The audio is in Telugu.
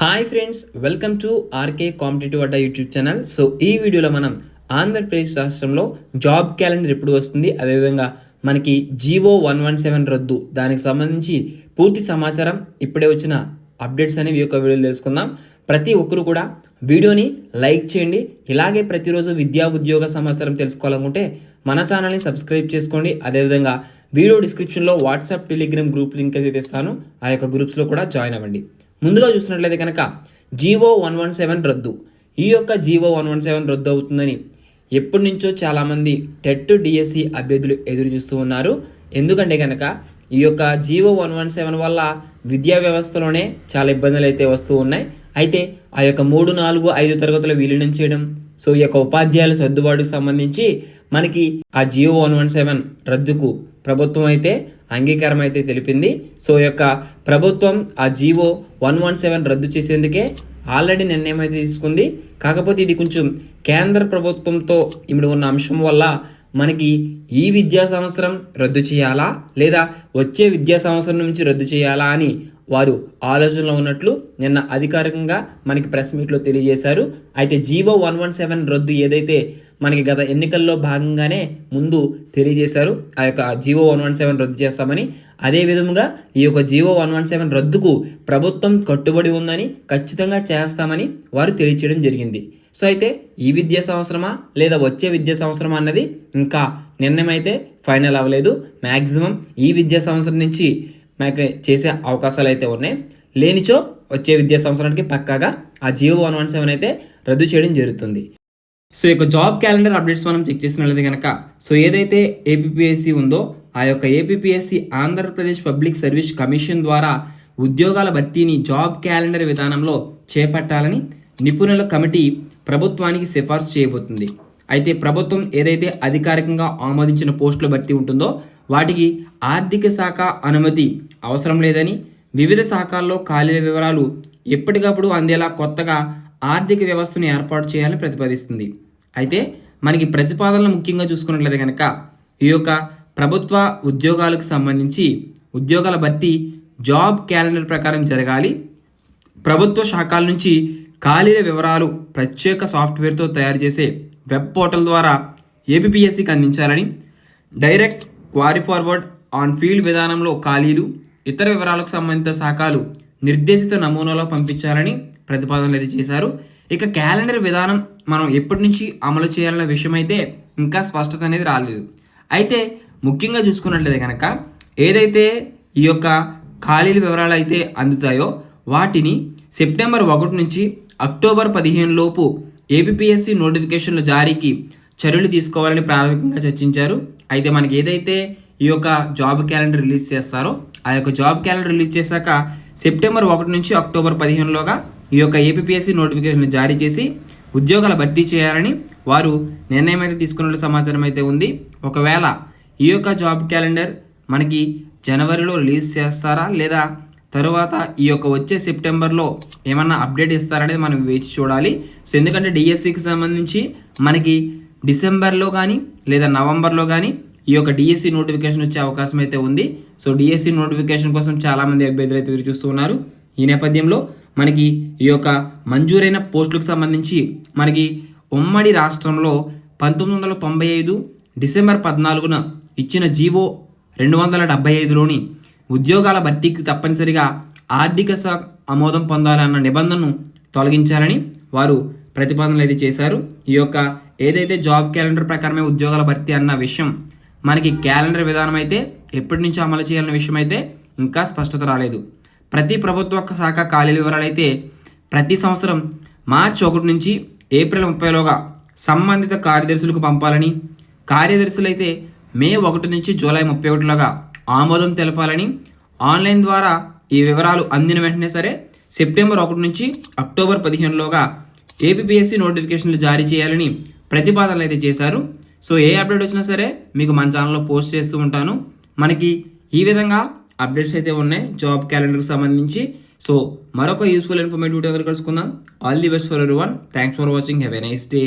Hi friends, welcome to RK competitive Adda YouTube channel. So ఈ వీడియోలో మనం ఆంధ్రప్రదేశ్ రాష్ట్రంలో జాబ్ క్యాలెండర్ ఎప్పుడు వస్తుంది, అదేవిధంగా మనకి జీవో 117 రద్దు, దానికి సంబంధించి పూర్తి సమాచారం ఇప్పుడే వచ్చిన అప్డేట్స్ అనేవి ఈ యొక్క వీడియోలో తెలుసుకుందాం. ప్రతి ఒక్కరు కూడా వీడియోని లైక్ చేయండి. ఇలాగే ప్రతిరోజు విద్యా ఉద్యోగ సమాచారం తెలుసుకోవాలనుకుంటే మన ఛానల్ని సబ్స్క్రైబ్ చేసుకోండి. అదేవిధంగా వీడియో డిస్క్రిప్షన్లో వాట్సాప్, టెలిగ్రామ్ గ్రూప్ లింక్ అయితే తెస్తాను, ఆ యొక్క గ్రూప్స్లో కూడా జాయిన్ అవ్వండి. ముందుగా చూసినట్లయితే కనుక జీవో 117 రద్దు. ఈ యొక్క జీవో 117 రద్దు అవుతుందని ఎప్పటి నుంచో చాలామంది టెట్ డిఎస్సి అభ్యర్థులు ఎదురు చూస్తూ ఉన్నారు. ఎందుకంటే కనుక ఈ యొక్క జీవో 117 వల్ల విద్యా వ్యవస్థలోనే చాలా ఇబ్బందులు అయితే వస్తూ ఉన్నాయి. అయితే ఆ యొక్క 3, 4, 5 తరగతులు విలీనం చేయడం, సో ఈ యొక్క ఉపాధ్యాయుల సర్దుబాటుకు సంబంధించి మనకి ఆ జీవో 117 రద్దుకు ప్రభుత్వం అయితే అంగీకారం అయితే తెలిపింది. సో ఈ యొక్క ప్రభుత్వం ఆ జీవో 117 రద్దు చేసేందుకే ఆల్రెడీ నిర్ణయం అయితే తీసుకుంది. కాకపోతే ఇది కొంచెం కేంద్ర ప్రభుత్వంతో ఇమిడి ఉన్న అంశం వల్ల మనకి ఈ విద్యా సంవత్సరం రద్దు చేయాలా లేదా వచ్చే విద్యా సంవత్సరం నుంచి రద్దు చేయాలా అని వారు ఆలోచనలో ఉన్నట్లు నిన్న అధికారికంగా మనకి ప్రెస్ మీట్లో తెలియజేశారు. అయితే జీవో 117 రద్దు ఏదైతే మనకి గత ఎన్నికల్లో భాగంగానే ముందు తెలియజేశారు, ఆ యొక్క జీవో 117 రద్దు చేస్తామని. అదే విధముగా ఈ యొక్క జీవో 117 రద్దుకు ప్రభుత్వం కట్టుబడి ఉందని, ఖచ్చితంగా చేస్తామని వారు తెలియచేయడం జరిగింది. సో అయితే ఈ విద్యా సంవత్సరమా లేదా వచ్చే విద్యా సంవత్సరమా అన్నది ఇంకా నిర్ణయం అయితే ఫైనల్ అవ్వలేదు. మ్యాక్సిమం ఈ విద్యా సంవత్సరం నుంచి మనకి చేసే అవకాశాలు అయితే ఉన్నాయి. లేనిచో వచ్చే విద్యా సంవత్సరానికి పక్కాగా ఆ జీవో 117 అయితే రద్దు చేయడం జరుగుతుంది. సో ఈ యొక్క జాబ్ క్యాలెండర్ అప్డేట్స్ మనం చెక్ చేసినట్లయితే కనుక సో ఏదైతే ఏపీపీఎస్సీ ఉందో ఆ యొక్క APPSC Andhra Pradesh public service commission ద్వారా ఉద్యోగాల భర్తీని జాబ్ క్యాలెండర్ విధానంలో చేపట్టాలని నిపుణుల కమిటీ ప్రభుత్వానికి సిఫార్సు చేయబోతుంది. అయితే ప్రభుత్వం ఏదైతే అధికారికంగా ఆమోదించిన పోస్టుల భర్తీ ఉంటుందో వాటికి ఆర్థిక శాఖ అనుమతి అవసరం లేదని, వివిధ శాఖల్లో ఖాళీల వివరాలు ఎప్పటికప్పుడు అందేలా కొత్తగా ఆర్థిక వ్యవస్థను ఏర్పాటు చేయాలని ప్రతిపాదిస్తుంది. అయితే మనకి ప్రతిపాదనలు ముఖ్యంగా చూసుకున్నట్లయితే కనుక ఈ యొక్క ప్రభుత్వ ఉద్యోగాలకు సంబంధించి ఉద్యోగాల భర్తీ జాబ్ క్యాలెండర్ ప్రకారం జరగాలి. ప్రభుత్వ శాఖల నుంచి ఖాళీల వివరాలు ప్రత్యేక సాఫ్ట్వేర్తో తయారు చేసే వెబ్ పోర్టల్ ద్వారా ఏపీపీఎస్సీకి అందించాలని, direct quarry forward on field విధానంలో ఖాళీలు, ఇతర వివరాలకు సంబంధిత శాఖలు నిర్దేశిత నమూనాలో పంపించాలని ప్రతిపాదనలు అయితే చేశారు. ఇక క్యాలెండర్ విధానం మనం ఎప్పటి నుంచి అమలు చేయాలన్న విషయం అయితే ఇంకా స్పష్టత అనేది రాలేదు. అయితే ముఖ్యంగా చూసుకున్నట్లయితే కనుక ఏదైతే ఈ యొక్క ఖాళీల వివరాలు అయితే అందుతాయో వాటిని సెప్టెంబర్ 1 నుంచి అక్టోబర్ 15 లోపు ఏపీపీఎస్సీ నోటిఫికేషన్ల జారీకి చర్యలు తీసుకోవాలని ప్రాథమికంగా చర్చించారు. అయితే మనకి ఏదైతే ఈ యొక్క జాబ్ క్యాలెండర్ రిలీజ్ చేస్తారో ఆ యొక్క జాబ్ క్యాలెండర్ రిలీజ్ చేశాక సెప్టెంబర్ 1 నుంచి అక్టోబర్ 15లోగా ఈ యొక్క ఏపీపీఎస్సీ నోటిఫికేషన్ జారీ చేసి ఉద్యోగాల భర్తీ చేయాలని వారు నిర్ణయం అయితే తీసుకున్న సమాచారం అయితే ఉంది. ఒకవేళ ఈ యొక్క జాబ్ క్యాలెండర్ మనకి జనవరిలో రిలీజ్ చేస్తారా లేదా తరువాత ఈ యొక్క వచ్చే సెప్టెంబర్లో ఏమన్నా అప్డేట్ ఇస్తారనేది మనం వేచి చూడాలి. సో ఎందుకంటే డిఎస్సికి సంబంధించి మనకి డిసెంబర్లో కానీ లేదా నవంబర్లో కానీ ఈ యొక్క డిఎస్సి నోటిఫికేషన్ వచ్చే అవకాశం అయితే ఉంది. సో డిఎస్సి నోటిఫికేషన్ కోసం చాలామంది అభ్యర్థులు అయితే ఎదురు చూస్తూ ఉన్నారు. ఈ నేపథ్యంలో మనకి ఈ యొక్క మంజూరైన పోస్టులకు సంబంధించి మనకి ఉమ్మడి రాష్ట్రంలో 1995 డిసెంబర్ 14న ఇచ్చిన జీవో 275లోని ఉద్యోగాల భర్తీకి తప్పనిసరిగా ఆర్థిక శాఖ ఆమోదం పొందాలన్న నిబంధనను తొలగించాలని వారు ప్రతిపాదనలు అయితే చేశారు. ఈ యొక్క ఏదైతే జాబ్ క్యాలెండర్ ప్రకారమే ఉద్యోగాల భర్తీ అన్న విషయం మనకి క్యాలెండర్ విధానం అయితే ఎప్పటి నుంచి అమలు చేయాలన్న విషయం అయితే ఇంకా స్పష్టత రాలేదు. ప్రతి ప్రభుత్వ శాఖ ఖాళీల వివరాలు అయితే ప్రతి సంవత్సరం మార్చి 1 నుంచి ఏప్రిల్ 30లోగా సంబంధిత కార్యదర్శులకు పంపాలని, కార్యదర్శులు అయితే మే 1 నుంచి జూలై 31లోగా ఆమోదం తెలపాలని, ఆన్లైన్ ద్వారా ఈ వివరాలు అందిన వెంటనే సరే సెప్టెంబర్ 1 నుంచి అక్టోబర్ 15లోగా ఏపీపీఎస్సీ నోటిఫికేషన్లు జారీ చేయాలని ప్రతిపాదనలు అయితే చేశారు. సో ఏ అప్డేట్ వచ్చినా సరే మీకు మన ఛానల్లో పోస్ట్ చేస్తూ ఉంటాను. మనకి ఈ విధంగా అప్డేట్స్ అయితే ఉన్నాయి జాబ్ క్యాలెండర్కి సంబంధించి. సో మరొక యూస్ఫుల్ ఇన్ఫర్మేటివ్ వీడియో కలుసుకుందాం. All the best for everyone. Thanks for watching. Have a nice day.